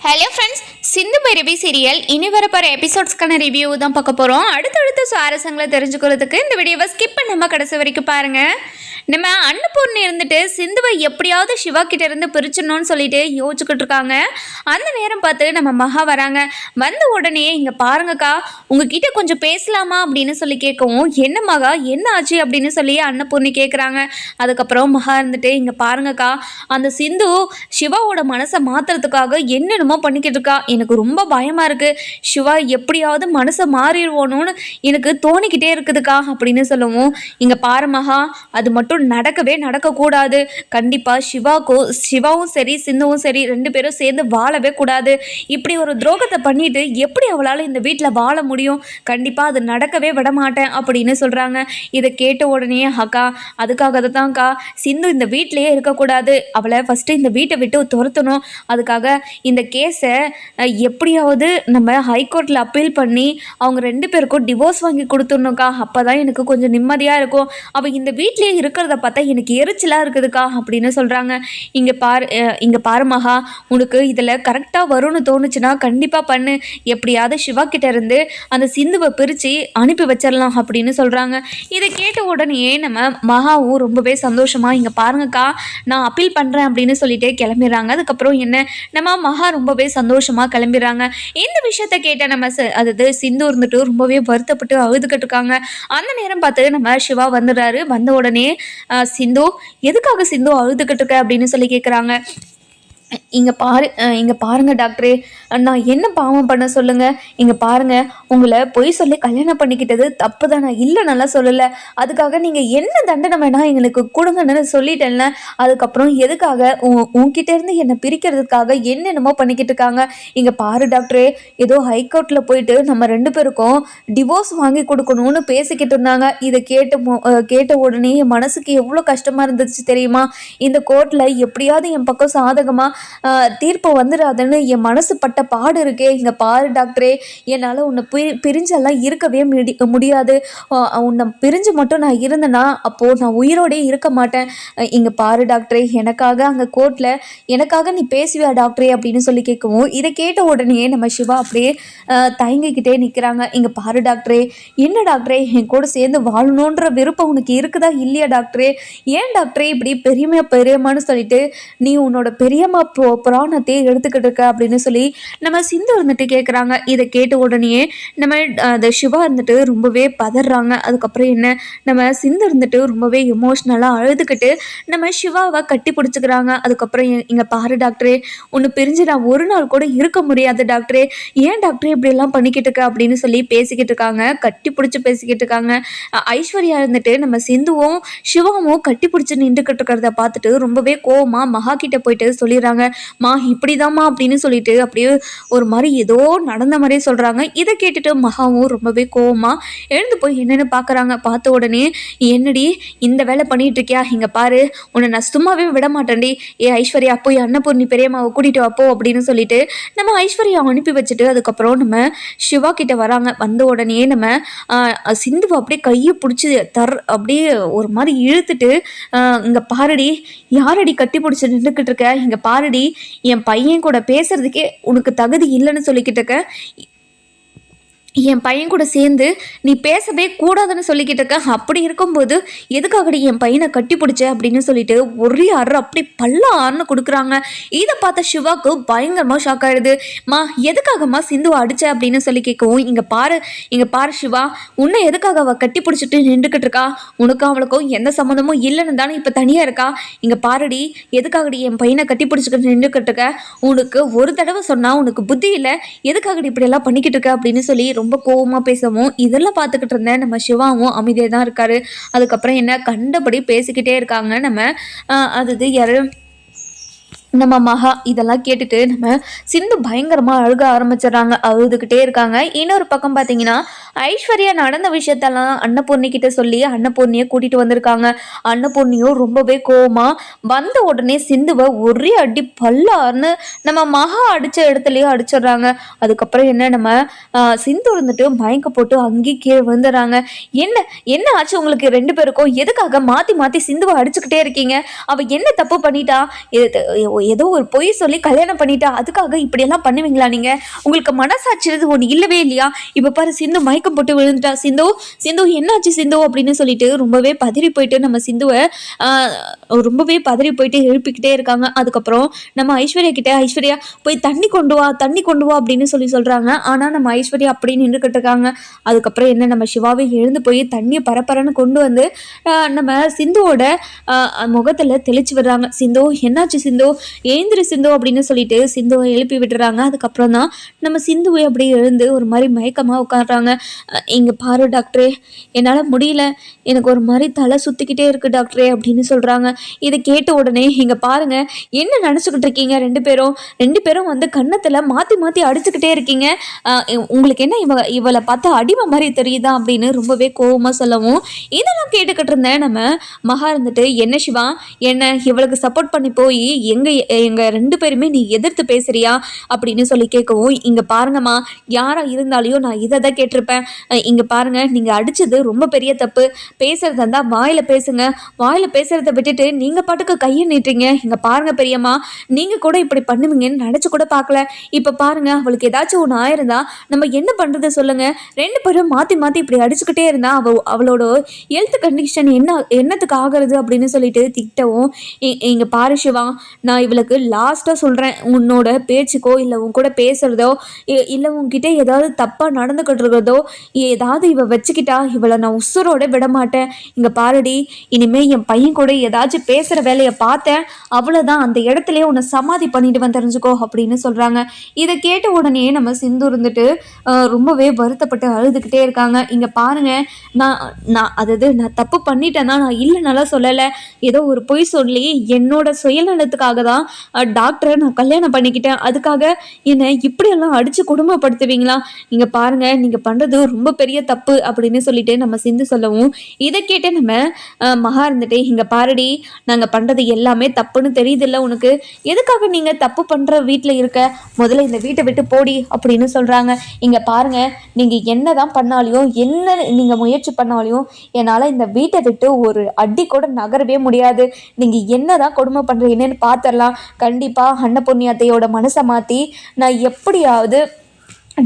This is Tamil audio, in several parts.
Hello friends, Sindhu Bhairavi serial இனி வரப்போகிற எபிசோட்ஸ்க்கான ரிவ்யூ தான் பார்க்க போகிறோம். அடுத்தடுத்த சுவாரஸ்யங்களை தெரிஞ்சுக்கிறதுக்கு இந்த வீடியோவை ஸ்கிப் பண்ணாமல் கடைசி வரைக்கும் பாருங்கள். நம்ம அன்னபூர்ணி இருந்துட்டு சிந்துவை எப்படியாவது சிவா கிட்ட இருந்து பிரிச்சிடணும்னு சொல்லிட்டு யோசிச்சுக்கிட்டு இருக்காங்க. அந்த நேரம் பார்த்து நம்ம மகா வராங்க. வந்த உடனே இங்கே பாருங்கக்கா, உங்ககிட்ட கொஞ்சம் பேசலாமா அப்படின்னு சொல்லி கேட்கவும், என்ன மகா என்ன ஆச்சு அப்படின்னு சொல்லி அன்னபூர்ணி கேட்குறாங்க. அதுக்கப்புறம் மகா இருந்துட்டு, இங்கே பாருங்கக்கா, அந்த சிந்து சிவாவோட மனசை மாற்றுறதுக்காக என்னென்னமோ பண்ணிக்கிட்டு இருக்கா. எனக்கு ரொம்ப பயமாக இருக்குது. சிவா எப்படியாவது மனசை மாறிடுவோணும்னு எனக்கு தோணிக்கிட்டே இருக்குதுக்கா அப்படின்னு சொல்லவும், இங்கே பாரு மகா, அது மட்டும் நடக்கக்கூடாது. கண்டிப்பாக சிவாவும் சரி சிந்துவும் சரி ரெண்டு பேரும் சேர்ந்து வாழவே கூடாது. இப்படி ஒரு துரோகத்தை பண்ணிட்டு எப்படி அவளால் இந்த வீட்டில் வாழ முடியும்? கண்டிப்பாக அது நடக்கவே விட மாட்டேன் அப்படின்னு சொல்கிறாங்க. இதை கேட்ட உடனே, அக்கா அதுக்காக தான்க்கா சிந்து இந்த வீட்டிலேயே இருக்கக்கூடாது. அவளை ஃபஸ்ட்டு இந்த வீட்டை விட்டு துரத்தணும். அதுக்காக இந்த கேஸை எப்படியாவது நம்ம ஹைகோர்ட்டில் அப்பீல் பண்ணி அவங்க ரெண்டு பேருக்கும் டிவோர்ஸ் வாங்கி கொடுத்துடணுக்கா. அப்போ தான் எனக்கு கொஞ்சம் நிம்மதியாக இருக்கும். அவள் இந்த வீட்டிலேயே இருக்கிறத பார்த்தா எனக்கு எரிச்சலாக இருக்குதுக்கா அப்படின்னு சொல்கிறாங்க. இங்கே பாரு மகா, உனக்கு இதில் கரெக்டாக வரும்னு தோணுச்சுன்னா கண்டிப்பாக பண்ணு. எப்படியாவது சிவா கிட்ட இருந்து அந்த சிந்துவை பிரித்து அனுப்பி வச்சிடலாம் அப்படின்னு சொல்கிறாங்க. இதை கேட்ட உடனே நம்ம மகாவும் ரொம்பவே சந்தோஷமாக, இங்கே பாருங்கக்கா நான் அப்பீல் பண்ணுறேன் அப்படின்னு சொல்லிட்டு கிளம்பிடுறாங்க. அதுக்கப்புறம் நம்ம மகா ரொம்பவே சந்தோஷமாக கிளம்பிடுறாங்க. இந்த விஷயத்த கேட்ட நம்ம அதாவது சிந்து இருந்துட்டு ரொம்பவே வருத்தப்பட்டு அழுதுகிட்டு இருக்காங்க. அந்த நேரம் பார்த்து நம்ம சிவா வந்துடுறாரு. வந்த உடனே, சிந்து எதுக்காக சிந்து அழுதுகிட்டு இருக்க அப்படின்னு சொல்லி கேட்குறாங்க. இங்கே பாருங்க டாக்டரே, நான் என்ன பாவம் பண்ண சொல்லுங்கள். இங்கே பாருங்கள், உங்களை பொய் சொல்லி கல்யாணம் பண்ணிக்கிட்டது தப்பு தான், நான் இல்லை நல்லா சொல்லலை. அதுக்காக நீங்கள் என்ன தண்டனை வேணால் எங்களுக்கு கொடுங்கன்னு சொல்லிட்டேன்ல. அதுக்கப்புறம் எதுக்காக உங்ககிட்ட இருந்து என்னை பிரிக்கிறதுக்காக என்னென்னமோ பண்ணிக்கிட்டு இருக்காங்க. இங்கே பாரு டாக்டரே, ஏதோ ஹைகோர்ட்டில் போயிட்டு நம்ம ரெண்டு பேருக்கும் டிவோர்ஸ் வாங்கி கொடுக்கணும்னு பேசிக்கிட்டு இருந்தாங்க. இதை கேட்ட உடனே என் மனசுக்கு எவ்வளோ கஷ்டமாக இருந்துச்சு தெரியுமா? இந்த கோர்ட்டில் எப்படியாவது என் பக்கம் சாதகமாக தீர்ப்பு வந்துடாதுன்னு என் மனசு பட்ட பாடு இருக்கே. இங்கே பாரு டாக்டரே, என்னால் உன்னை பிரிஞ்செல்லாம் இருக்கவே முடியாது. உன்னை பிரிஞ்சு மட்டும் நான் இருந்தேன்னா அப்போது நான் உயிரோடே இருக்க மாட்டேன். இங்கே பாரு டாக்டரே, எனக்காக அங்கே கோர்ட்டில் எனக்காக நீ பேசுவியா டாக்டரே அப்படின்னு சொல்லி கேட்கவும், இதை கேட்ட உடனே நம்ம சிவா அப்படியே தயங்கிக்கிட்டே நிற்கிறாங்க. இங்கே பாரு டாக்டரே, என்ன டாக்டரே, என் கூட சேர்ந்து வாழணுன்ற விருப்பம் உனக்கு இருக்குதா இல்லையா டாக்டரே? ஏன் டாக்டரே இப்படி பெரியம்மான்னு சொல்லிட்டு நீ உன்னோட பெரியம்மா புராணத்தையே எடுத்துக்கிட்டு இருக்க அப்படின்னு சொல்லி நம்ம சிந்து இருந்துட்டு கேட்குறாங்க. இதை கேட்ட உடனே நம்ம அந்த சிவா இருந்துட்டு ரொம்பவே பதறாங்க. அதுக்கப்புறம் நம்ம சிந்து இருந்துட்டு ரொம்பவே எமோஷ்னலாக அழுதுகிட்டு நம்ம சிவாவை கட்டி பிடிச்சிக்கிறாங்க. அதுக்கப்புறம் இங்கே பாரு டாக்டரே, ஒன்று பிரிஞ்சு நான் ஒரு நாள் கூட இருக்க முடியாது டாக்டரே. ஏன் டாக்டரே இப்படியெல்லாம் பண்ணிக்கிட்டு இருக்க அப்படின்னு சொல்லி பேசிக்கிட்டு இருக்காங்க. கட்டி பிடிச்சி பேசிக்கிட்டு இருக்காங்க. ஐஸ்வர்யா இருந்துட்டு நம்ம சிந்துவும் சிவாவும் கட்டி பிடிச்சி நின்றுக்கிட்டு இருக்கிறத பார்த்துட்டு ரொம்பவே கோவமா மகா கிட்ட போயிட்டு சொல்லிடுறாங்க. மா இப்படிதாம்மா அப்படின்னு சொல்லிட்டு அப்படியே ஒரு மாதிரி ஏதோ நடந்த மாதிரியே சொல்றாங்க. இதை கேட்டுட்டு மகாவும் ரொம்பவே கோவமா எழுந்து போய் என்னன்னு பாக்குறாங்க. பார்த்த உடனே, என்னடி இந்த வேலை பண்ணிட்டு இருக்கியா? இங்க பாரு, உன்னை நான் சும்மாவே விட மாட்டேன்டி. ஐஸ்வர்யா போய் அன்னபூர்ணி பெரியம்மாவை கூட்டிட்டு வாப்போ அப்படின்னு சொல்லிட்டு நம்ம ஐஸ்வர்யா அனுப்பி வச்சுட்டு அதுக்கப்புறம் நம்ம சிவா கிட்ட வராங்க. வந்த உடனே நம்ம சிந்துவை அப்படியே கையை பிடிச்சி அப்படியே ஒரு மாதிரி இழுத்துட்டு, இங்க பாருடி, யாரடி கட்டி பிடிச்சி நின்றுக்கிட்டு இருக்க? இங்க பாருடி, என் பையன் கூட பேசுறதுக்கே உனக்கு தகுதி இல்லைன்னு சொல்லிக்கிட்டு இருக்க. என் பையன் கூட சேர்ந்து நீ பேசவே கூடாதுன்னு சொல்லிக்கிட்டு இருக்க. அப்படி இருக்கும்போது எதுக்காகடி என் பையனை கட்டி பிடிச்ச அப்படின்னு சொல்லிட்டு ஒரே அப்படி பல்லான்னு கொடுக்குறாங்க. இதை பார்த்த சிவாக்கு பயங்கரமாக ஷாக் ஆகிடுது. மா எதுக்காகம்மா சிந்துவை அடிச்ச அப்படின்னு சொல்லி கேட்கவும், இங்கே பாரு சிவா, உன்னை எதுக்காக அவள் கட்டி பிடிச்சிட்டு நின்றுக்கிட்டு இருக்கா? உனக்கும் அவளுக்கும் எந்த சம்மந்தமும் இல்லைன்னு தானே இப்போ தனியாக இருக்கா? இங்கே பாருடி, எதுக்காகடி என் பையனை கட்டி பிடிச்சிக்கிட்டு நின்றுக்கிட்டு இருக்க? உனக்கு ஒரு தடவை சொன்னால் உனக்கு புத்தி இல்லை, எதுக்காகடி இப்படியெல்லாம் பண்ணிக்கிட்டு இருக்க அப்படின்னு சொல்லி ரொம்ப கோவமா பேசவும், இதெல்லாம் பார்த்துக்கிட்டு இருந்தேன் நம்ம சிவாவும் அமைதியாக தான் இருக்காரு. அதுக்கப்புறம் கண்டபடி பேசிக்கிட்டே இருக்காங்க நம்ம மகா. இதெல்லாம் கேட்டுட்டு நம்ம சிந்து பயங்கரமாக அழுக ஆரம்பிச்சிடறாங்க. அழுதுகிட்டே இருக்காங்க. இன்னொரு பக்கம் பார்த்தீங்கன்னா, ஐஸ்வர்யா நடந்த விஷயத்தெல்லாம் அன்னபூர்ணி கிட்ட சொல்லி அன்னபூர்ணியை கூட்டிட்டு வந்திருக்காங்க. அன்னபூர்ணியும் ரொம்பவே கோவமா வந்த உடனே சிந்துவை ஒரே அடி பல்லார்னு நம்ம மகா அடிச்ச இடத்துலயே அடிச்சிடுறாங்க. அதுக்கப்புறம் நம்ம சிந்து இருந்துட்டு மயக்க போட்டு அங்கேயே கீழே விழுந்துடுறாங்க. என்ன ஆச்சு உங்களுக்கு ரெண்டு பேருக்கும்? எதுக்காக மாத்தி மாத்தி சிந்துவை அடிச்சுக்கிட்டே இருக்கீங்க? அவ என்ன தப்பு பண்ணிட்டா? ஏதோ ஒரு பொய் சொல்லி கல்யாணம் பண்ணிட்டா அதுக்காக இப்படியெல்லாம் பண்ணுவீங்களா நீங்கள்? உங்களுக்கு மனசாட்சிறது ஒன்று இல்லவே இல்லையா? இப்போ பாரு சிந்து மயக்கம் போட்டு விழுந்துட்டா. சிந்து சிந்து என்னாச்சு சிந்து அப்படின்னு சொல்லிட்டு ரொம்பவே பதறி போயிட்டு நம்ம சிந்துவை ரொம்பவே பதறி போயிட்டு எழுப்பிக்கிட்டே இருக்காங்க. அதுக்கப்புறம் நம்ம ஐஸ்வர்யா கிட்ட ஐஸ்வர்யா போய் தண்ணி கொண்டு வா அப்படின்னு சொல்கிறாங்க. ஆனால் நம்ம ஐஸ்வர்யா அப்படியே நின்றுக்கிட்டு இருக்காங்க. அதுக்கப்புறம் என்ன நம்ம சிவாவை எழுந்து போய் தண்ணியை பரப்பரன்னு கொண்டு வந்து நம்ம சிந்துவோட முகத்தில் தெளிச்சு விடுறாங்க. சிந்து என்னாச்சு சிந்து, எழுந்திரு சிந்து அப்படின்னு சொல்லிட்டு சிந்துவை எழுப்பி விட்டுறாங்க. அதுக்கப்புறம் தான் நம்ம சிந்துவை அப்படியே எழுந்து ஒரு மாதிரி மயக்கமாக உட்காடுறாங்க. இங்கே பாரு டாக்டரே, என்னால் முடியல, எனக்கு ஒரு மாதிரி தலை சுற்றிக்கிட்டே இருக்குது டாக்டரே அப்படின்னு சொல்கிறாங்க. இதை கேட்ட உடனே இங்கே பாருங்க என்ன நினச்சிக்கிட்டு இருக்கீங்க ரெண்டு பேரும் வந்து கன்னத்தில் மாற்றி மாற்றி அடிச்சுக்கிட்டே இருக்கீங்க. உங்களுக்கு என்ன இவளை பார்த்தா அடிமை மாதிரி தெரியுதா அப்படின்னு ரொம்பவே கோபமாக சொல்லவும் இதெல்லாம் கேட்டுக்கிட்டு இருந்தேன் நம்ம மகா இருந்துட்டு, என்ன சிவா என்ன இவளுக்கு சப்போர்ட் பண்ணி போய் எங்கள் ரெண்டு பேருமே நீ எதிர்த்து பேசுறியா அப்படின்னு சொல்லி கேட்கவும், இங்கே பாருங்கம்மா யாராக இருந்தாலையும் நான் இதை தான் கேட்டிருப்பேன். இங்கே பாருங்க நீங்கள் அடித்தது ரொம்ப பெரிய தப்பு. பேசுறதா இருந்தால் வாயில் பேசுங்க, வாயில் பேசுறத விட்டுட்டு நீங்கள் பாட்டுக்கு கையை நீட்டுறீங்க. இங்கே பாருங்க பெரியம்மா, நீங்கள் கூட இப்படி பண்ணுவீங்கன்னு நினச்சி கூட பார்க்கல. இப்போ பாருங்க அவளுக்கு ஏதாச்சும் ஒன்று ஆயிருந்தா நம்ம என்ன பண்ணுறது சொல்லுங்க? ரெண்டு பேரும் மாற்றி மாற்றி இப்படி அடிச்சுக்கிட்டே இருந்தா அவளோட ஹெல்த் கண்டிஷன் என்னத்துக்கு ஆகிறது அப்படின்னு சொல்லிட்டு திட்டவும், இங்கே பாரு சிவா, நான் இவளுக்கு லாஸ்ட்டாக சொல்கிறேன், உன்னோட பேச்சுக்கோ இல்லை உன் கூட பேசுகிறதோ இல்லை உன்கிட்ட ஏதாவது தப்பாக நடந்துக்கிட்டு இருக்கிறதோ ஏதாவது இவ வச்சுக்கிட்டா இவளை நான் உசுரோட விட மாட்டேன். இங்கே பாருடி, இனிமேல் என் பையன் கூட ஏதாச்சும் பேசுகிற வேலையை பார்த்தேன் அவ்வளோதான், அந்த இடத்துலயே உன்னை சமாதி பண்ணிட்டு தெரிஞ்சுக்கோ அப்படின்னு சொல்கிறாங்க. இதை கேட்ட உடனே நம்ம சிந்து இருந்துட்டு ரொம்பவே வருத்தப்பட்டு அழுதுகிட்டே இருக்காங்க. இங்கே பாருங்க, நான் தப்பு பண்ணிட்டேன்னா நான் இல்லைனால சொல்லலை, ஏதோ ஒரு பொய் சொல்லி என்னோட சுயநலத்துக்காக தான் டாக்டரை நான் கல்யாணம் பண்ணிக்கிட்டேன், அதுக்காக என்னை இப்படியெல்லாம் அடித்து குடும்பப்படுத்துவீங்களா? இங்கே பாருங்க நீங்கள் பண்ணுறது ரொம்ப பெரிய தப்பு அப்படின்னு சொல்லிட்டு நம்ம சிந்து சொல்லவும், இதை கேட்டு நம்ம மகா இருந்துட்டு, இங்கே பாருடி, நாங்கள் பண்ணுறது எல்லாமே தப்புன்னு தெரியுதில்ல உனக்கு, எதுக்காக நீங்கள் தப்பு பண்ணுற வீட்டில் இருக்க, முதல்ல இந்த வீட்டை விட்டு போடி அப்படின்னு சொல்கிறாங்க. இங்கே பாருங்க, நீங்கள் என்ன தான் பண்ணாலையும் என்ன நீங்கள் முயற்சி பண்ணாலையும் என்னால் இந்த வீட்டை விட்டு ஒரு அடி கூட நகரவே முடியாது. நீங்கள் என்ன தான் கொடுமை பண்ணுறீங்கன்னு பார்த்துடலாம். கண்டிப்பாக அன்னபூர்ணியாத்தையோட மனசை மாற்றி நான் எப்படியாவது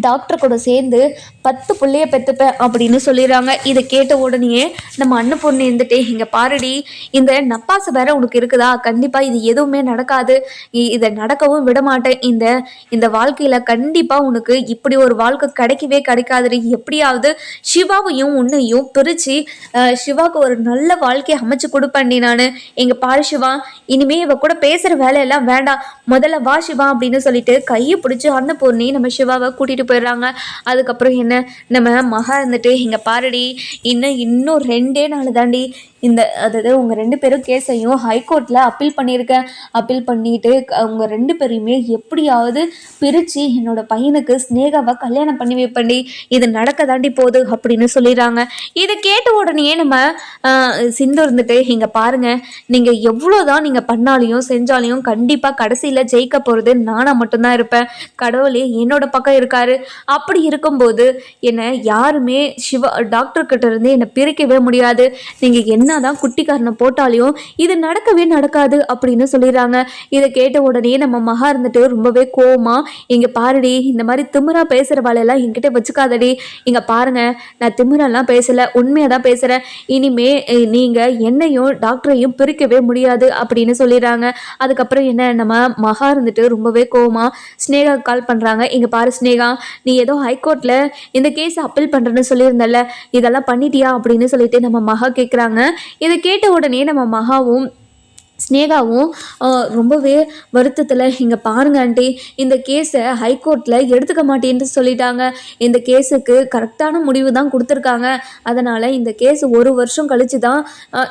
டாக்டர் கூட சேர்ந்து 10 பிள்ளைய பெற்றுப்பேன் அப்படின்னு சொல்லிடுறாங்க. இதை கேட்ட உடனே நம்ம அன்னபூர்ணி இருந்துட்டு, இங்கே பாருடி, இந்த நப்பாசை வேற உனக்கு இருக்குதா, கண்டிப்பாக இது எதுவுமே நடக்காது, இதை நடக்கவும் விட மாட்டேன். இந்த வாழ்க்கையில் கண்டிப்பாக உனக்கு இப்படி ஒரு வாழ்க்கை கிடைக்காதுடி. எப்படியாவது சிவாவையும் உன்னையும் பிரித்து சிவாவுக்கு ஒரு நல்ல வாழ்க்கையை அமைச்சு கொடுப்பேன்டி நான். எங்க பாரு சிவா, இனிமே இவ கூட பேசுகிற வேலையெல்லாம் வேண்டாம், முதல்ல வா சிவா அப்படின்னு சொல்லிட்டு கையை பிடிச்சி அன்னபூர்ணி நம்ம சிவாவை கூட்டிட்டு போயிடுறாங்க. அதுக்கப்புறம் என்ன நம்ம மகா இருந்துட்டு, இங்க பாருடி, இன்னும் 2 நாள் தாண்டி அதாவது உங்கள் 2 பேரும் கேஸையும் ஹைகோர்ட்டில் அப்பீல் பண்ணியிருக்கேன். அப்பீல் பண்ணிட்டு அவங்க 2 பேரையுமே எப்படியாவது பிரித்து என்னோட பையனுக்கு ஸ்னேகாவை கல்யாணம் பண்ணி வைப்பண்டி, இது நடக்க தாண்டி போகுது அப்படின்னு சொல்லிடுறாங்க. இதை கேட்ட உடனே நம்ம சிந்து இருந்துட்டு, இங்கே பாருங்கள், நீங்கள் எவ்வளோதான் நீங்கள் பண்ணாலையும் செஞ்சாலையும் கண்டிப்பாக கடைசியில் ஜெயிக்க போகிறது நானாக மட்டும்தான் இருப்பேன். கடவுளே என்னோட பக்கம் இருக்காரு. அப்படி இருக்கும்போது என்னை யாருமே டாக்டர்கிட்ட இருந்து என்னை பிரிக்கவே முடியாது. நீங்கள் என்னதான் குட்டிக்காரனை போட்டாலையும் இது நடக்கவே நடக்காது அப்படின்னு சொல்லிடுறாங்க. இதை கேட்ட உடனே நம்ம மகா இருந்துட்டு ரொம்பவே கோவமா, இங்க பாருடி, இந்த மாதிரி திமிரா பேசுற வேலையெல்லாம் என்கிட்ட வச்சுக்காதடி. இங்க பாருங்க, நான் திமிரெல்லாம் பேசல, உண்மையாதான் பேசுறேன். இனிமே நீங்க என்னையும் டாக்டரையும் பிரிக்கவே முடியாது அப்படின்னு சொல்லிடுறாங்க. அதுக்கப்புறம் என்ன, நம்ம மகா இருந்துட்டு ரொம்பவே கோவமா ஸ்னேகா கால் பண்றாங்க. இங்க பாரு ஸ்னேகா, நீ ஏதோ ஹைகோர்ட்ல இந்த கேஸ் அப்பீல் பண்றேன்னு சொல்லியிருந்தல, இதெல்லாம் பண்ணிட்டியா அப்படின்னு சொல்லிட்டு நம்ம மகா கேட்குறாங்க. இதை கேட்ட உடனே நம்ம மகாவும் ஸ்னேகாவும் ரொம்பவே வருத்தத்தில், இங்கே பாருங்க ஆண்டி, இந்த கேஸை ஹைகோர்ட்டில் எடுத்துக்க மாட்டேன்னு சொல்லிட்டாங்க. இந்த கேஸுக்கு கரெக்டான முடிவு தான் கொடுத்துருக்காங்க. அதனால் இந்த கேஸ் 1 வருஷம் கழித்து தான்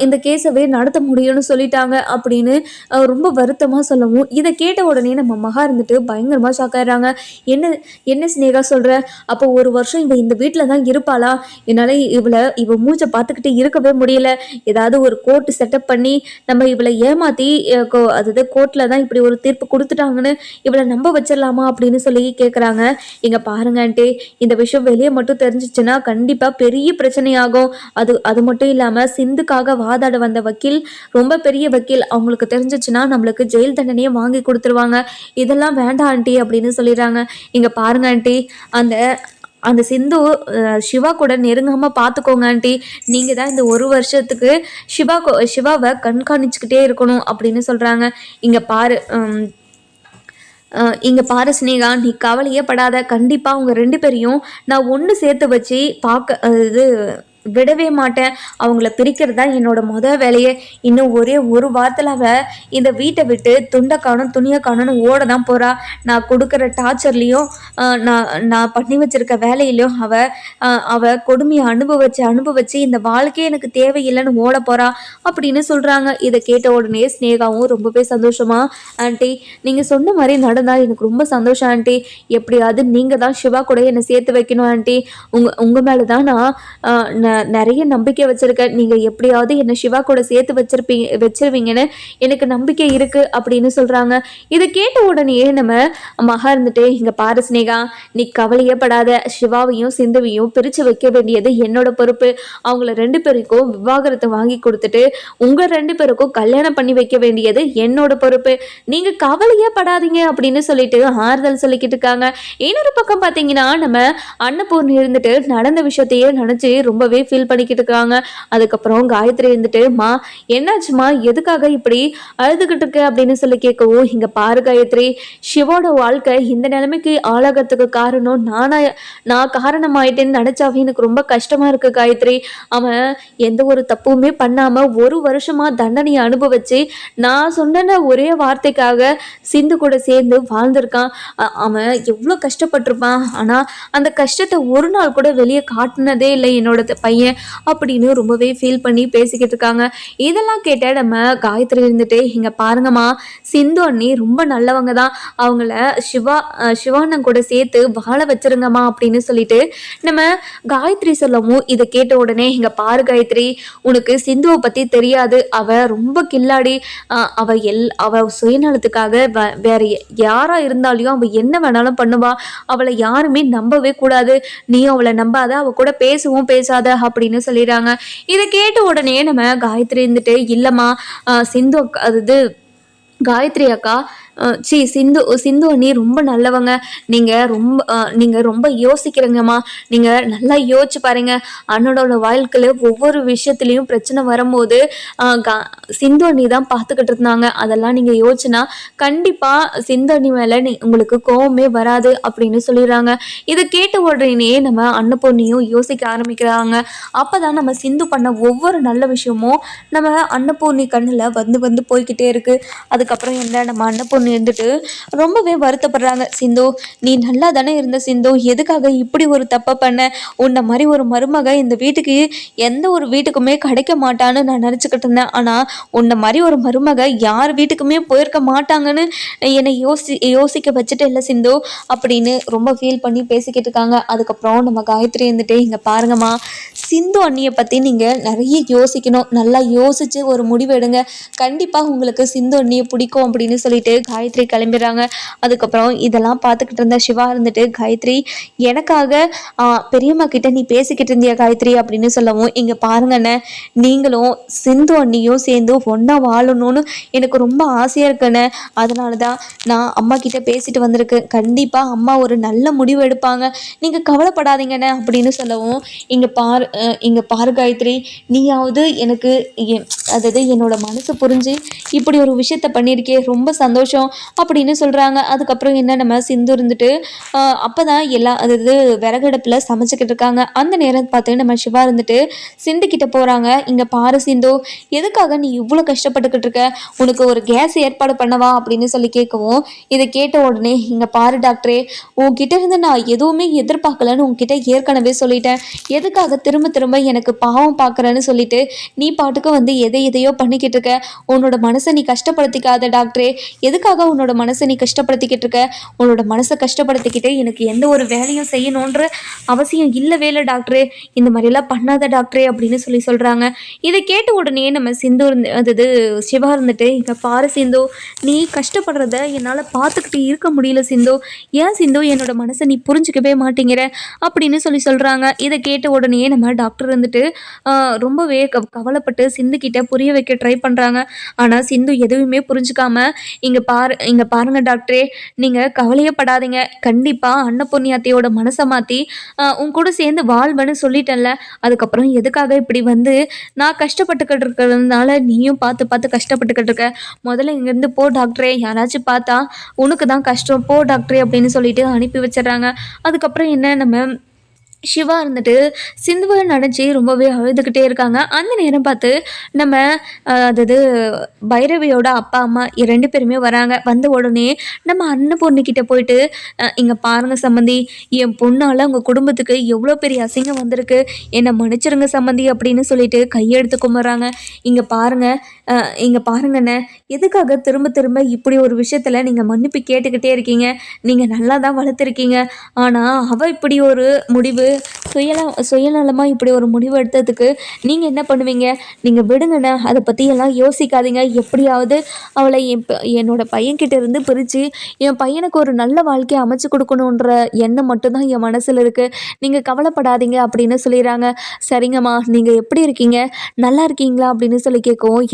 இந்த கேஸவே நடத்த முடியும்னு சொல்லிட்டாங்க அப்படின்னு ரொம்ப வருத்தமாக சொல்லவும், இதை கேட்ட உடனே நம்ம மகா இருந்துட்டு பயங்கரமாக ஷாக் ஆயிடுறாங்க. என்ன ஸ்னேகா சொல்கிற? அப்போ 1 வருஷம் இவ இந்த வீட்டில் தான் இருப்பாளா? என்னால் இவ மூச்சை பார்த்துக்கிட்டு இருக்கவே முடியல. ஏதாவது ஒரு கோர்ட்டு செட்டப் பண்ணி நம்ம இவளை ஏமாற்றி அதாவது கோர்ட்டில் தான் இப்படி ஒரு தீர்ப்பு கொடுத்துட்டாங்கன்னு இவளை நம்ப வச்சிடலாமா அப்படின்னு சொல்லி கேட்குறாங்க. இங்கே பாருங்க ஆண்டி, இந்த விஷயம் வெளியே மட்டும் தெரிஞ்சிச்சுன்னா கண்டிப்பாக பெரிய பிரச்சனையாகும். அது மட்டும் இல்லாமல் சிந்துக்காக வாதாட வந்த வக்கீல் ரொம்ப பெரிய வக்கீல், அவங்களுக்கு தெரிஞ்சிச்சுன்னா நம்மளுக்கு ஜெயில் தண்டனையை வாங்கி கொடுத்துருவாங்க. இதெல்லாம் வேண்டாம் ஆண்டி அப்படின்னு சொல்லிடுறாங்க. இங்கே பாருங்க ஆண்டி, அந்த அந்த சிந்து சிவா கூட நெருங்காமல் பார்த்துக்கோங்க ஆண்டி. நீங்கள் தான் இந்த ஒரு வருஷத்துக்கு சிவாவை கண்காணிச்சுக்கிட்டே இருக்கணும் அப்படின்னு சொல்கிறாங்க. இங்கே பாரு ஸ்னேகா, நீ கவலையே படாத. கண்டிப்பாக அவங்க 2 பேரையும் நான் ஒன்று சேர்த்து வச்சு இது விடவே மாட்டேன். அவங்கள பிரிக்கிறது தான் என்னோட வேலையே. இன்னும் ஒரே ஒரு வாரத்தில் அவள் இந்த வீட்டை விட்டு துண்டை காணும் துணியை காணும்னு ஓட தான் போகிறா. நான் கொடுக்குற டார்ச்சர்லேயும் நான் பண்ணி வச்சிருக்க வேலையிலையும் அவள் கொடுமையை அனுபவிச்சு இந்த வாழ்க்கையே எனக்கு தேவையில்லைன்னு ஓட போகிறா அப்படின்னு சொல்கிறாங்க. இதை கேட்ட உடனே ஸ்னேகாவும் ரொம்பவே சந்தோஷமா, ஆண்டி நீங்கள் சொன்ன மாதிரி நடந்தால் எனக்கு ரொம்ப சந்தோஷம் ஆண்டி. எப்படியாவது நீங்கள் தான் சிவா கூட என்னை சேர்த்து வைக்கணும் ஆண்டி. உங்கள் மேலே தான் நான் நிறைய நம்பிக்கை வச்சிருக்கேன். நீங்கள் எப்படியாவது என்னை சிவா கூட சேர்த்து வச்சிருவீங்கன்னு எனக்கு நம்பிக்கை இருக்குது அப்படின்னு சொல்கிறாங்க. இதை கேட்ட உடனே நம்ம மகா இருந்துட்டு, இங்கே பாரு ஸ்னேகா, நீ கவலையே படாத. சிவாவையும் சிந்துவையும் பிரித்து வைக்க வேண்டியது என்னோட பொறுப்பு. அவங்கள 2 பேருக்கும் விவாகரத்தை வாங்கி கொடுத்துட்டு உங்கள் 2 பேருக்கும் கல்யாணம் பண்ணி வைக்க வேண்டியது என்னோட பொறுப்பு. நீங்கள் கவலையே படாதீங்க அப்படின்னு சொல்லிட்டு ஆறுதல் சொல்லிக்கிட்டு இருக்காங்க. இன்னொரு பக்கம் பார்த்தீங்கன்னா நம்ம அன்னபூர்ணி இருந்துட்டு நடந்த விஷயத்தையே நினச்சி ரொம்பவே ஃபீல் பண்ணிக்கிட்டு இருக்காங்க. அதுக்கப்புறம் காயத்ரி இருந்துட்டு, மா என்னாச்சுமா, எதுக்காக இப்படி அழுதுகிட்டு இருக்க அப்படின்னு சொல்லி கேட்கவும், இங்க பாரு காயத்ரி, சிவோட வாழ்க்கை இந்த நிலைமைக்கு ஆளாகிறதுக்கு காரணம் நான் காரணமாயிட்டேன்னு நினைச்சாவே எனக்கு ரொம்ப கஷ்டமா இருக்கு காயத்ரி. அவன் எந்த ஒரு தப்புமே பண்ணாம 1 வருஷமா தண்டனையை அனுபவிச்சு நான் சொன்ன ஒரே வார்த்தைக்காக சிந்து கூட சேர்ந்து வாழ்ந்திருக்கான். அவன் எவ்வளோ கஷ்டப்பட்டிருப்பான். ஆனா அந்த கஷ்டத்தை ஒரு நாள் கூட வெளியே காட்டினதே இல்லை என்னோட பையன் அப்படின்னு ரொம்பவே ஃபீல் பண்ணி பேசிக்கிட்டு இருக்காங்க. இதெல்லாம் கேட்ட நம்ம காயத்ரி இருந்துட்டு, இங்க பாருங்கம்மா, சிந்து அண்ணி ரொம்ப நல்லவங்க தான். அவங்கள சிவானன் கூட சேர்த்து வாழ வச்சிருங்கம்மா அப்படின்னு சொல்லிட்டு நம்ம காயத்ரி சொல்லவும், இதை கேட்ட உடனே, இங்க பாரு காயத்ரி, உனக்கு சிந்துவை பத்தி தெரியாது. அவ ரொம்ப கில்லாடி. அவ சுயநலத்துக்காக வேற யாரா இருந்தாலும் அவ என்ன வேணாலும் பண்ணுவா. அவளை யாருமே நம்பவே கூடாது. நீ அவளை நம்பாத, அவ கூட பேசவும் பேசாத அப்படின்னு சொல்லிடுறாங்க. இதை கேட்ட உடனே நம்ம காயத்ரி இருந்துட்டு, இல்லம்மா, சிந்து அது காயத்ரி அக்கா, சிந்து அண்ணி ரொம்ப நல்லவங்க. நீங்கள் ரொம்ப யோசிக்கிறீங்கம்மா. நீங்கள் நல்லா யோசிச்சு பாருங்க. அண்ணனோட வாழ்க்கையில் ஒவ்வொரு விஷயத்துலையும் பிரச்சனை வரும்போது சிந்து அண்ணி தான் பார்த்துக்கிட்டு இருந்தாங்க. அதெல்லாம் நீங்கள் யோசிச்சுனா கண்டிப்பாக சிந்து அண்ணி மேலே உங்களுக்கு கோவமே வராது அப்படின்னு சொல்லிடுறாங்க. இதை கேட்ட உடனே நம்ம அன்னபூர்ணியும் யோசிக்க ஆரம்பிக்கிறாங்க. அப்போ தான் நம்ம சிந்து பண்ண ஒவ்வொரு நல்ல விஷயமும் நம்ம அன்னபூர்ணி கண்ணில் வந்து போய்கிட்டே இருக்கு. அதுக்கப்புறம் என்ன, நம்ம அன்னபூர்ணி இருந்துட்டு ரொம்பவே வருத்தப்படுறாங்க. சிந்து, நீ நல்லா தானே இருந்த சிந்து, எதுக்காக இப்படி ஒரு தப்பை பண்ண? உன்ன மாதிரி ஒரு மருமக இந்த வீட்டுக்கு எந்த ஒரு வீட்டுக்குமே கிடைக்க மாட்டான்னு நான் நினச்சிக்கிட்டு இருந்தேன். ஆனால் உன்ன மாதிரி ஒரு மருமக யார் வீட்டுக்குமே போயிருக்க மாட்டாங்கன்னு என்னை யோசிக்க வச்சுட்டு இல்லை சிந்து அப்படின்னு ரொம்ப ஃபீல் பண்ணி பேசிக்கிட்டு இருக்காங்க. அதுக்கப்புறம் நம்ம காயத்ரி இருந்துட்டு, இங்கே பாருங்கம்மா, சிந்து அண்ணியை பற்றி நீங்கள் நிறைய யோசிக்கணும். நல்லா யோசிச்சு ஒரு முடிவு எடுங்க. கண்டிப்பாக உங்களுக்கு சிந்து அண்ணியை பிடிக்கும் அப்படின்னு சொல்லிட்டு காயத்ரி கிளம்பிடுறாங்க. அதுக்கப்புறம் இதெல்லாம் பார்த்துக்கிட்டு இருந்த சிவா இருந்துட்டு, காயத்ரி, எனக்காக பெரியம்மா கிட்ட நீ பேசிக்கிட்டு இருந்தியா காயத்ரி அப்படின்னு சொல்லவும், இங்கே பாருங்கண்ணே, நீங்களும் சிந்து அண்ணியும் சேர்ந்து ஒன்றா வாழணும்னு எனக்கு ரொம்ப ஆசையாக இருக்குண்ணே. அதனால தான் நான் அம்மா கிட்ட பேசிட்டு வந்திருக்கேன். கண்டிப்பாக அம்மா ஒரு நல்ல முடிவு எடுப்பாங்க, நீங்கள் கவலைப்படாதீங்கண்ணே அப்படின்னு சொல்லவும், இங்கே பாரு காயத்ரி, நீயாவது எனக்கு அதாவது என்னோட மனசு புரிஞ்சு இப்படி ஒரு விஷயத்த பண்ணியிருக்கே, ரொம்ப சந்தோஷம் அப்படின்னு சொல்கிறாங்க. அதுக்கப்புறம் என்ன, நம்ம சிந்து இருந்துட்டு அப்போ தான் அதாவது விறகடுப்பில் சமைச்சிக்கிட்டு இருக்காங்க. அந்த நேரம் பார்த்து நம்ம சிவா இருந்துட்டு சிந்து கிட்ட போகிறாங்க. இங்கே பாரு சிந்து, எதுக்காக நீ இவ்வளோ கஷ்டப்பட்டுக்கிட்டு இருக்க? உனக்கு ஒரு கேஸ் ஏற்பாடு பண்ணவா அப்படின்னு சொல்லி கேட்கவும், இதை கேட்ட உடனே, இங்கே பாரு டாக்டரே, உன்கிட்ட இருந்து நான் எதுவுமே எதிர்பார்க்கலன்னு உன்கிட்ட ஏற்கனவே சொல்லிட்டேன். எதுக்காக திரும்ப எனக்கு பாவம் பார்க்குறேன்னு சொல்லிட்டு நீ பாட்டுக்கு வந்து எதையோ பண்ணிக்கிட்டு இருக்க? உன்னோட மனசை நீ கஷ்டப்படுத்திக்காத டாக்டரே. எதுக்காக எதுக்காக உன்னோட மனசை நீ கஷ்டப்படுத்திக்கிட்டு இருக்க? உன்னோட மனசை கஷ்டப்படுத்திக்கிட்டு எனக்கு எந்த ஒரு வேலையும் செய்யணுன்ற அவசியம் இல்லவே இல்லை டாக்டரே. இந்த மாதிரிலாம் பண்ணாத டாக்டரே அப்படின்னு சொல்கிறாங்க. இதை கேட்ட உடனே நம்ம சிந்து அதாவது சிவா இருந்துட்டு, இங்கே பாரு சிந்து, நீ கஷ்டப்படுறத என்னால் பார்த்துக்கிட்டு இருக்க முடியல சிந்து. ஏன் சிந்து என்னோட மனசை நீ புரிஞ்சிக்கவே மாட்டேங்கிற அப்படின்னு சொல்கிறாங்க. இதை கேட்ட உடனே நம்ம டாக்டர் வந்துட்டு ரொம்பவே கவலைப்பட்டு சிந்து கிட்ட புரிய வைக்க ட்ரை பண்ணுறாங்க. ஆனால் சிந்து எதுவுமே புரிஞ்சுக்காம, இங்கே பாருங்க டாக்டரே, நீங்கள் கவலையப்படாதீங்க, கண்டிப்பாக அன்னபூர்ணியாத்தையோட மனசை மாற்றி உன் கூட சேர்ந்து வாழ்வேன்னு சொல்லிட்டேன்ல, அதுக்கப்புறம் எதுக்காக இப்படி வந்து நான் கஷ்டப்பட்டுக்கிட்டு இருக்கிறதுனால நீயும் பார்த்து பார்த்து கஷ்டப்பட்டுக்கிட்டு இருக்க, முதல்ல இங்கேருந்து போ டாக்டரே, யாராச்சும் பார்த்தா உனக்கு தான் கஷ்டம், போ டாக்டரே அப்படின்னு சொல்லிட்டு அனுப்பி வச்சிடறாங்க. அதுக்கப்புறம் என்ன, நம்ம சிவா இருந்துட்டு சிந்துவை நினச்சி ரொம்பவே அழுதுகிட்டே இருக்காங்க. அந்த நேரம் பார்த்து நம்ம அதாவது பைரவியோட அப்பா அம்மா 2 பேருமே வராங்க. வந்த உடனே நம்ம அன்னபூர்ணிக்கிட்ட போயிட்டு, இங்கே பாருங்க சம்மந்தி, என் பொண்ணால் உங்கள் குடும்பத்துக்கு எவ்வளோ பெரிய அசிங்கம் வந்திருக்கு, என்னை மன்னிச்சிருங்க சம்மந்தி அப்படின்னு சொல்லிட்டு கையெடுத்து கும்பிட்றாங்க. இங்கே பாருங்கண்ணே, எதுக்காக திரும்ப திரும்ப இப்படி ஒரு விஷயத்தில் நீங்கள் மன்னிப்பு கேட்டுக்கிட்டே இருக்கீங்க? நீங்கள் நல்லா தான் வளர்த்துருக்கீங்க, ஆனால் அவள் இப்படி ஒரு முடிவு சுயநலமாக இப்படி ஒரு முடிவு எடுத்ததுக்கு நீங்கள் என்ன பண்ணுவீங்க? நீங்கள் விடுங்கண்ணே, அதை பற்றியெல்லாம் யோசிக்காதீங்க. எப்படியாவது அவளை என்னோட பையன்கிட்ட இருந்து பிரித்து என் பையனுக்கு ஒரு நல்ல வாழ்க்கையை அமைச்சு கொடுக்கணுன்ற எண்ணம் மட்டும்தான் என் மனசில் இருக்குது, நீங்கள் கவலைப்படாதீங்க அப்படின்னு சொல்லிடுறாங்க. சரிங்கம்மா, நீங்கள் எப்படி இருக்கீங்க, நல்லா இருக்கீங்களா அப்படின்னு சொல்லி கேட்கவும்,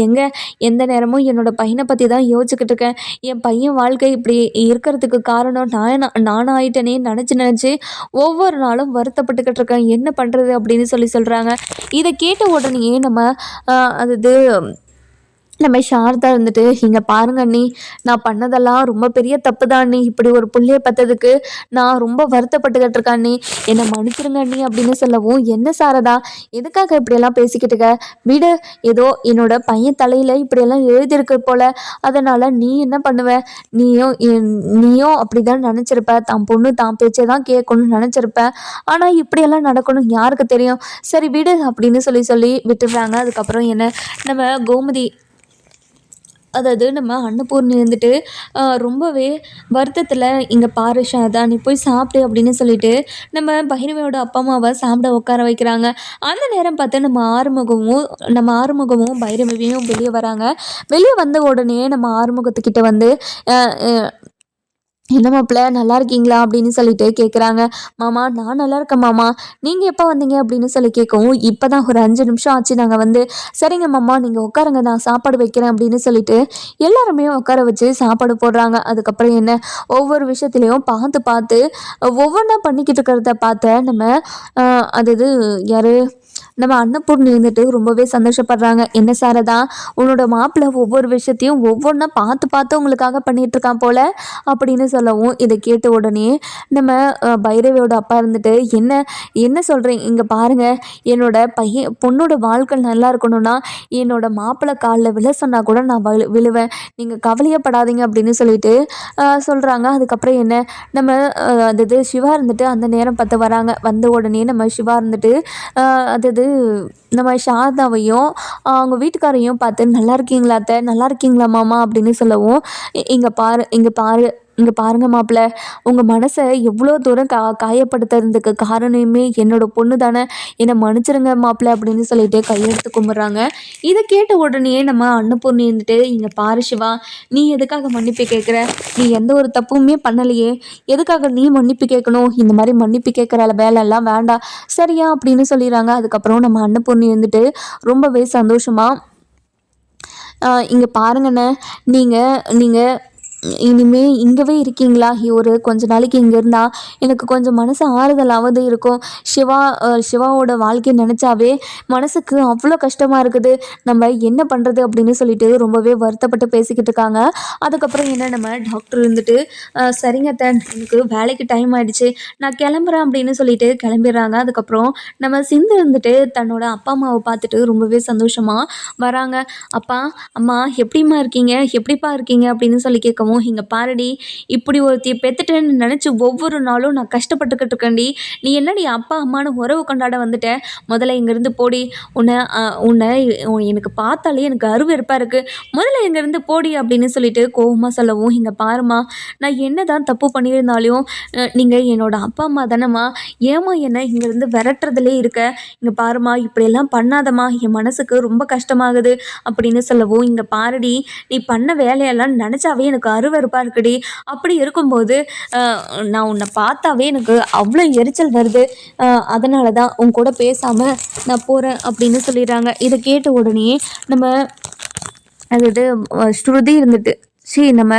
எந்த நேரமும் என்னோட பையனை பற்றி தான் யோசிச்சுக்கிட்டு இருக்கேன், என் பையன் வாழ்க்கை இப்படி இருக்கிறதுக்கு காரணம் நானும் ஆயிட்டேனே நினச்சி ஒவ்வொரு நாளும் வருத்தப்பட்டுக்கிட்டு இருக்கேன், என்ன பண்ணுறது அப்படின்னு சொல்கிறாங்க. இதை கேட்ட உடனே நம்ம சாரதா இருந்துட்டு, இங்கே பாருங்க அண்ணி, நான் பண்ணதெல்லாம் ரொம்ப பெரிய தப்பு தான் அண்ணி, இப்படி ஒரு புள்ளைய பற்றதுக்கு நான் ரொம்ப வருத்தப்பட்டுக்கிட்டு இருக்கேன் அண்ணி, என்னை மன்னிச்சிருங்க அண்ணி அப்படின்னு சொல்லவும், என்ன சாரதா, எதுக்காக இப்படியெல்லாம் பேசிக்கிட்டு இருக்க, விடு, ஏதோ என்னோட பையன் தலையில் இப்படியெல்லாம் எழுதியிருக்கு போல, அதனால் நீ என்ன பண்ணுவ, நீயும் அப்படி தான் நினச்சிருப்ப, தான் பொண்ணு தான் பேச்சை தான் கேட்கணும்னு நினச்சிருப்ப, ஆனால் இப்படியெல்லாம் நடக்கணும் யாருக்கு தெரியும், சரி விடு அப்படின்னு சொல்லி விட்டுடுறாங்க. அதுக்கப்புறம் என்ன, நம்ம கோமதி அதாவது நம்ம அன்னபூர்ணி இருந்துட்டு ரொம்பவே வருத்தத்தில், இங்கே பாரு ஷாதா, நீ போய் சாப்பிடு அப்படின்னு சொல்லிட்டு நம்ம பைரவியோட அப்பா அம்மாவை சாப்பிட உட்கார வைக்கிறாங்க. அந்த நேரம் பார்த்து நம்ம ஆறுமுகமும் பைரவியும் வெளியே வராங்க. வெளியே வந்த உடனே நம்ம ஆறுமுகத்துக்கிட்ட வந்து என்ன மாப்பிள்ள, நல்லா இருக்கீங்களா அப்படின்னு சொல்லிட்டு கேட்குறாங்க. மாமா, நான் நல்லா இருக்கேன் மாமா, நீங்கள் எப்போ வந்தீங்க அப்படின்னு சொல்லி கேட்கவும், இப்போ தான் ஒரு 5 நிமிஷம் ஆச்சு நாங்கள் வந்து. சரிங்க மாமா, நீங்கள் உட்காருங்க, நான் சாப்பாடு வைக்கிறேன் அப்படின்னு சொல்லிட்டு எல்லாருமே உட்கார வச்சு சாப்பாடு போடுறாங்க. அதுக்கப்புறம் என்ன, ஒவ்வொரு விஷயத்துலையும் பார்த்து ஒவ்வொன்றா பண்ணிக்கிட்டு இருக்கிறத பார்த்த நம்ம அது யார், நம்ம அன்னபூர்ணி இருந்துட்டு ரொம்பவே சந்தோஷப்படுறாங்க. என்ன சாரதா, உன்னோட மாப்பிள்ளை ஒவ்வொரு விஷயத்தையும் ஒவ்வொன்றா பார்த்து உங்களுக்காக பண்ணிட்டு இருக்கான் போல அப்படின்னு சொல்லவும், இதை கேட்ட உடனே நம்ம பைரவியோட அப்பா இருந்துட்டு, என்ன சொல்கிறீங்க, இங்கே பாருங்கள், என்னோட பொண்ணோட வாழ்க்கை நல்லா இருக்கணும்னா என்னோட மாப்பிள்ளை காலில் விழ சொன்னால் கூட நான் விழுவேன், நீங்கள் கவலையப்படாதீங்க அப்படின்னு சொல்லிட்டு சொல்கிறாங்க. அதுக்கப்புறம் என்ன, நம்ம சிவா இருந்துட்டு அந்த நேரம் பார்த்து வராங்க. வந்த உடனே நம்ம சிவா இருந்துட்டு நம்ம சாரதாவையும் அவங்க வீட்டுக்காரையும் பார்த்து, நல்லா இருக்கீங்களா அத்தை, நல்லா இருக்கீங்களா மாமா அப்படின்னு சொல்லவும், இங்கே பாருங்க மாப்பிள்ள, உங்கள் மனசை எவ்வளோ தூரம் காயப்படுத்துறதுக்கு காரணமே என்னோட பொண்ணு தானே, என்னை மன்னிச்சிருங்க மாப்பிள்ள அப்படின்னு சொல்லிட்டு கையெடுத்து கும்பிட்றாங்க. இதை கேட்ட உடனே நம்ம அன்னபூர்ணி இருந்துட்டு, இங்கே பாரு சிவா, நீ எதுக்காக மன்னிப்பு கேட்குற, நீ எந்த ஒரு தப்புமே பண்ணலையே, எதுக்காக நீ மன்னிப்பு கேட்கணும், இந்த மாதிரி மன்னிப்பு கேட்குற வேலையெல்லாம் வேண்டாம் சரியா அப்படின்னு சொல்லிடுறாங்க. அதுக்கப்புறம் நம்ம அன்னபூர்ணி இருந்துட்டு ரொம்பவே சந்தோஷமாக, இங்கே பாருங்கண்ணே, நீங்கள் இனிமே இங்கேவே இருக்கீங்களா, ஒரு கொஞ்ச நாளைக்கு இங்கே இருந்தால் எனக்கு கொஞ்சம் மனசு ஆறுதலாவது இருக்கும், சிவாவோட வாழ்க்கையை நினச்சாவே மனசுக்கு அவ்வளோ கஷ்டமாக இருக்குது, நம்ம என்ன பண்ணுறது அப்படின்னு சொல்லிட்டு ரொம்பவே வருத்தப்பட்டு பேசிக்கிட்டு இருக்காங்க. அதுக்கப்புறம் என்ன, நம்ம டாக்டர் இருந்துட்டு, சரிங்க தன், எனக்கு வேலைக்கு டைம் ஆகிடுச்சு, நான் கிளம்புறேன் அப்படின்னு சொல்லிட்டு கிளம்பிடுறாங்க. அதுக்கப்புறம் நம்ம சிந்து இருந்துட்டு தன்னோட அப்பா அம்மாவை பார்த்துட்டு ரொம்பவே சந்தோஷமாக வராங்க. அப்பா அம்மா எப்படிப்பா இருக்கீங்க அப்படின்னு சொல்லி கேட்கவும், சொல்லவும், இங்கே பாருடி, இப்படி ஒருத்தியை பெத்துட்டேன்னு நினச்சி ஒவ்வொரு நாளும் நான் கஷ்டப்பட்டுக்கிட்டு இருக்கேன்டி. நீ என்னடி அப்பா அம்மானு உறவு கொண்டாட வந்துட்ட? முதல்ல இங்கேருந்து போடி. உன்னை உன்னை எனக்கு பார்த்தாலே எனக்கு அருவருப்பாக இருக்குது. முதல்ல இங்கேருந்து போடி அப்படின்னு சொல்லிட்டு கோவமாக சொல்லவும், இங்கே பாருமா, நான் என்ன தான் தப்பு பண்ணியிருந்தாலும் நீங்கள் என்னோட அப்பா அம்மா தானம்மா, ஏம்மா என்னை இங்கேருந்து விரட்டுறதுலே இருக்க? இங்கே பாருமா, இப்படியெல்லாம் பண்ணாதம்மா, என் மனசுக்கு ரொம்ப கஷ்டமாகுது அப்படின்னு சொல்லவும், இங்கே பாருடி, நீ பண்ண வேலையெல்லாம் நினச்சாவே எனக்கு அருவருப்பாக இருக்குடி. அப்படி இருக்கும்போது நான் உன்னை பார்த்தாவே எனக்கு அவ்வளோ எரிச்சல் வருது. அதனால தான் உன் கூட பேசாமல் நான் போகிறேன் அப்படின்னு சொல்லிடுறாங்க. இதை கேட்ட உடனே நம்ம அதாவது ஸ்ருதி இருந்துட்டு நம்ம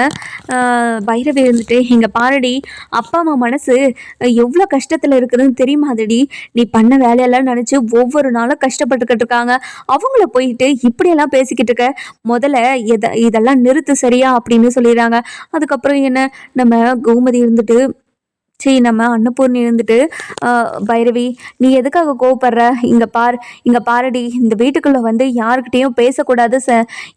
பைரவி இருந்துட்டு, எங்கள் பாரடி, அப்பா அம்மா மனசு எவ்வளோ கஷ்டத்தில் இருக்குதுன்னு தெரியுமாதடி? நீ பண்ண வேலையெல்லாம் நினச்சி ஒவ்வொரு நாளும் கஷ்டப்பட்டுக்கிட்டு இருக்காங்க. அவங்கள போயிட்டு இப்படியெல்லாம் பேசிக்கிட்டு இருக்க. முதல்ல இதெல்லாம் நிறுத்து சரியா அப்படின்னு சொல்லிடுறாங்க. அதுக்கப்புறம் என்ன, நம்ம கோமதி இருந்துட்டு, சரி நம்ம அன்னபூர்ணி இருந்துட்டு, பைரவி நீ எதுக்காக கோவப்படுற? இங்கே பாரடி, இந்த வீட்டுக்குள்ளே வந்து யாருக்கிட்டேயும் பேசக்கூடாது,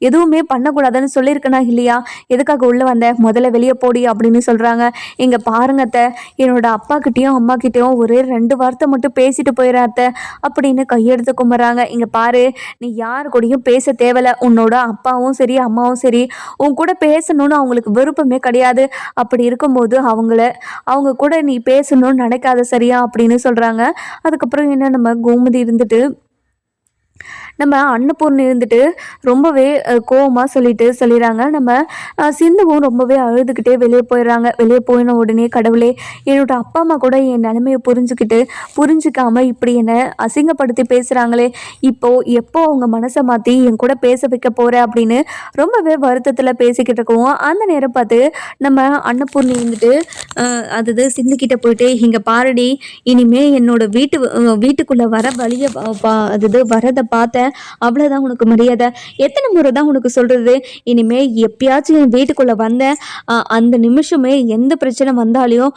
எதுவுமே பண்ணக்கூடாதுன்னு சொல்லியிருக்கனா இல்லையா? எதுக்காக உள்ளே வந்த? முதல்ல வெளியே போடி அப்படின்னு சொல்கிறாங்க. இங்கே பாருங்க அத்தை, என்னோட அப்பாக்கிட்டேயும் அம்மாக்கிட்டேயும் ஒரே 2 வார்த்தை மட்டும் பேசிட்டு போயிடுற அத்தை அப்படின்னு கையெடுத்து கும்பிட்றாங்க. இங்கே பாரு, நீ யாரு கூடயும் பேச தேவையில்ல. உன்னோட அப்பாவும் சரி அம்மாவும் சரி உன் கூட பேசணும்னு அவங்களுக்கு விருப்பமே கிடையாது. அப்படி இருக்கும்போது அவங்க கூட நீ பேசணும்னு நினைக்காத சரியா அப்படின்னு சொல்கிறாங்க. அதுக்கப்புறம் என்ன, நம்ம கோமதி இருந்துட்டு, நம்ம அன்னபூர்ணி இருந்துட்டு ரொம்பவே கோவமாக சொல்லிடுறாங்க. நம்ம சிந்துவும் ரொம்பவே அழுதுகிட்டே வெளியே போயிடுறாங்க. வெளியே போயின உடனே, கடவுளே, என்னோட அப்பா அம்மா கூட என் நிலைமையை புரிஞ்சுக்காம இப்படி என்னை அசிங்கப்படுத்தி பேசுகிறாங்களே, எப்போ அவங்க மனசை மாற்றி என் கூட பேச வைக்க போகிற அப்படின்னு ரொம்பவே வருத்தத்தில் பேசிக்கிட்டு இருக்கோம். அந்த நேரம் பார்த்து நம்ம அன்னபூர்ணி இருந்துட்டு அது சிந்துக்கிட்ட போயிட்டு, இங்கே பாருடி, இனிமே என்னோட வீட்டுக்குள்ளே வர வழியை வரதை பார்த்தேன், அவ்வளோதான் உனக்கு மரியாதை. எத்தனை முறை தான் உனக்கு சொல்கிறது? இனிமே எப்பயாச்சும் என் வீட்டுக்குள்ளே வந்தேன், அந்த நிமிஷமே எந்த பிரச்சனை வந்தாலையும்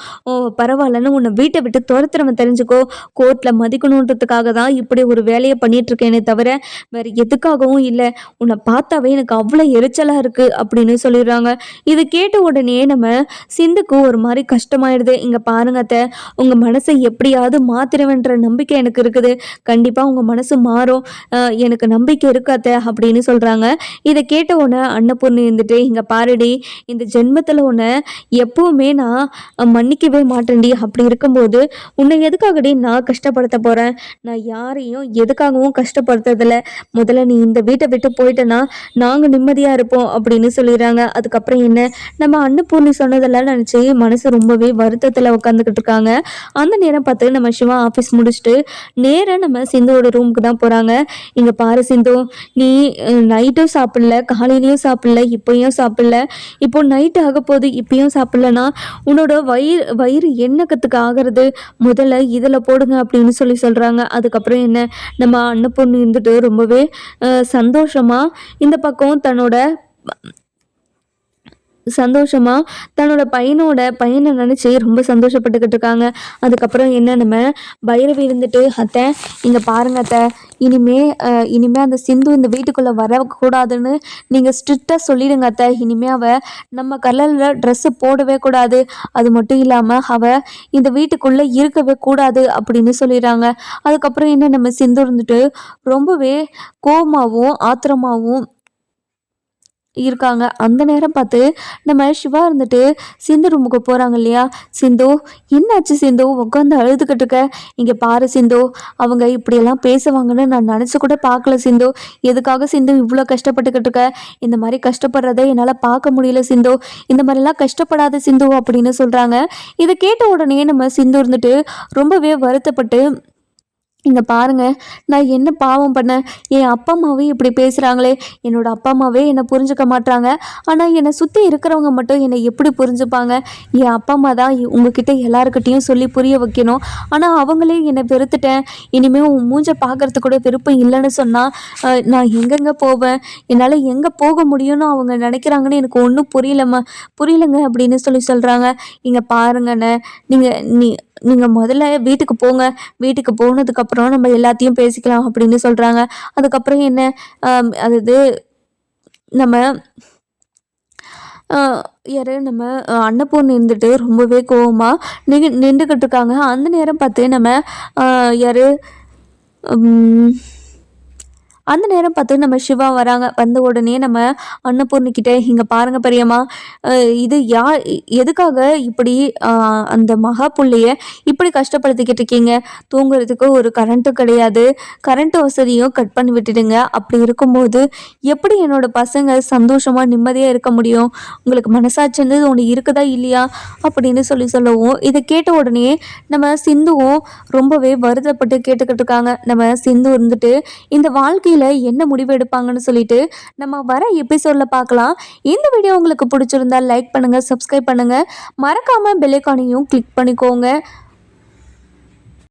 பரவாயில்லன்னு உன்னை வீட்டை விட்டு துரத்துறவன் தெரிஞ்சுக்கோ. கோர்ட்டில் மதிக்கணுன்றதுக்காக தான் இப்படி ஒரு வேலையை பண்ணிகிட்ருக்கேனே தவிர வேறு எதுக்காகவும் இல்லை. உன்னை பார்த்தாவே எனக்கு அவ்வளோ எரிச்சலாக இருக்குது அப்படின்னு சொல்லிடுறாங்க. இது கேட்ட உடனே நம்ம சிந்துக்கு ஒரு மாதிரி கஷ்டமாயிடுது. இங்கே பாருங்கத்த, உங்கள் மனசை எப்படியாவது மாத்திரவன்ற நம்பிக்கை எனக்கு இருக்குது. கண்டிப்பாக உங்கள் மனசு மாறும், எனக்கு நம்பிக்கை இருக்காத்த அப்படின்னு சொல்கிறாங்க. இதை கேட்ட உடனே அன்னபூர்ணி இருந்துட்டு, இங்கே பாருடி, இந்த ஜென்மத்தில் உன்னை எப்பவுமே நான் மன்னிக்கவே மாட்டேன்டி. அப்படி இருக்கும்போது உன்னை எதுக்காகடி நான் கஷ்டப்படுத்த போகிறேன்? நான் யாரையும் எதுக்காகவும் கஷ்டப்படுத்துறதில்ல. முதல்ல நீ இந்த வீட்டை விட்டு போயிட்டேன்னா நாங்கள் நிம்மதியாக இருப்போம் அப்படின்னு சொல்லிடுறாங்க. அதுக்கப்புறம் என்ன, நம்ம அன்னபூர்ணி சொன்னதெல்லாம் நினச்சி மனசு ரொம்பவே வருத்தத்தில் உட்காந்துக்கிட்டு இருக்காங்க. அந்த நேரம் பார்த்து நம்ம சிவா ஆஃபீஸ் முடிச்சுட்டு நேராக நம்ம சிந்துவோட ரூமுக்கு தான் போகிறாங்க. இங்கே பாரு சிந்து, நீ நைட்டும் சாப்பிடல, காலையிலையும் சாப்பிடல, இப்போயும் சாப்பிடல, இப்போ நைட்டு ஆக போகுது, இப்பயும் சாப்பிடலன்னா உன்னோட வயிறு என்னக்கத்துக்கு ஆகிறது? முதல்ல இதில் போடுங்க அப்படின்னு சொல்கிறாங்க. அதுக்கப்புறம் என்ன, நம்ம அன்னபூர்ணி இருந்துட்டு ரொம்பவே சந்தோஷமாக இந்த பக்கம் தன்னோட பையனை நினச்சி ரொம்ப சந்தோஷப்பட்டுக்கிட்டு இருக்காங்க. அதுக்கப்புறம் என்ன, நம்ம பைரவி இருந்துட்டு, அத்தை இங்கே பாருங்க அத்தை, இனிமே அந்த சிந்து இந்த வீட்டுக்குள்ளே வரக்கூடாதுன்னு நீங்கள் ஸ்ட்ரிக்டாக சொல்லிடுங்க அத்தை. இனிமே அவள் நம்ம கலரில் ட்ரெஸ்ஸு போடவே கூடாது, அது மட்டும் இல்லாமல் அவள் இந்த வீட்டுக்குள்ளே இருக்கவே கூடாது அப்படின்னு சொல்லிடுறாங்க. அதுக்கப்புறம் என்ன, நம்ம சிந்து இருந்துட்டு ரொம்பவே கோபமாகவும் ஆத்திரமாகவும் இருக்காங்க. அந்த நேரம் பார்த்து நம்ம சிவா இருந்துட்டு சிந்து ரூமுக்கு போகிறாங்க இல்லையா. சிந்து, என்னாச்சு சிந்து, உட்காந்து அழுதுகிட்டு இருக்க? இங்கே பாரு சிந்து, அவங்க இப்படியெல்லாம் பேசுவாங்கன்னு நான் நினச்சி கூட பார்க்கல சிந்து. எதுக்காக சிந்து இவ்வளோ கஷ்டப்பட்டுக்கிட்டு இருக்க? இந்த மாதிரி கஷ்டப்படுறதை என்னால் பார்க்க முடியல சிந்து, இந்த மாதிரிலாம் கஷ்டப்படாத சிந்து அப்படின்னு சொல்கிறாங்க. இதை கேட்ட உடனே நம்ம சிந்து இருந்துட்டு ரொம்பவே வருத்தப்பட்டு, இங்கே பாருங்க, நான் என்ன பாவம் பண்ணேன்? என் அப்பா அம்மாவே இப்படி பேசுகிறாங்களே, என்னோட அப்பா அம்மாவே என்னை புரிஞ்சுக்க மாட்டாங்க, ஆனால் என்னை சுற்றி இருக்கிறவங்க மட்டும் என்னை எப்படி புரிஞ்சுப்பாங்க? என் அப்பா அம்மா தான் உங்ககிட்ட எல்லாருக்கிட்டையும் சொல்லி புரிய வைக்கணும், ஆனால் அவங்களே என்னை வெறுத்துட்டேன், இனிமேல் உன் மூஞ்சை பார்க்குறதுக்கு கூட விருப்பம் இல்லைன்னு சொன்னால் நான் எங்கெங்கே போவேன்? என்னால் எங்கே போக முடியும்னு அவங்க நினைக்கிறாங்கன்னு எனக்கு ஒன்றும் புரியலங்க அப்படின்னு சொல்கிறாங்க. இங்கே பாருங்கண்ணே, நீங்கள் முதல்ல வீட்டுக்கு போங்க, வீட்டுக்கு போனதுக்கப்புறம் நம்ம எல்லாத்தையும் பேசிக்கலாம் அப்படின்னு சொல்கிறாங்க. அதுக்கப்புறம் என்ன, நம்ம யார் நம்ம அன்னபூர்ணி இருந்துட்டு ரொம்பவே கோவமாக நின்றுக்கிட்டு இருக்காங்க. அந்த நேரம் பார்த்து நம்ம யார் அந்த நேரம் பார்த்து நம்ம சிவா வராங்க. வந்த உடனே நம்ம அன்னபூர்ணிக்கிட்ட, இங்கே பாருங்க பெரியம்மா, இது எதுக்காக இப்படி அந்த மகா புள்ளைய இப்படி கஷ்டப்படுத்திக்கிட்டு இருக்கீங்க? தூங்குறதுக்கு ஒரு கரண்ட்டும் கிடையாது, கரண்ட் வசதியும் கட் பண்ணி விட்டுடுங்க. அப்படி இருக்கும்போது எப்படி என்னோட பசங்க சந்தோஷமாக நிம்மதியாக இருக்க முடியும்? உங்களுக்கு மனசாட்சின்னு ஒன்று இருக்குதா இல்லையா அப்படின்னு சொல்லவும், இதை கேட்ட உடனே நம்ம சிந்துவும் ரொம்பவே வருத்தப்பட்டு கேட்டுக்கிட்டு இருக்காங்க. நம்ம சிந்து இருந்துட்டு இந்த வாழ்க்கையில் என்ன முடிவு எடுப்பாங்கன்னு சொல்லிட்டு நம்ம வர எபிசோட்ல பார்க்கலாம். இந்த வீடியோ உங்களுக்கு பிடிச்சிருந்தா லைக் பண்ணுங்க, சப்ஸ்கிரைப் பண்ணுங்க, மறக்காம பெல் ஐகானையும் கிளிக் பண்ணிக்கோங்க.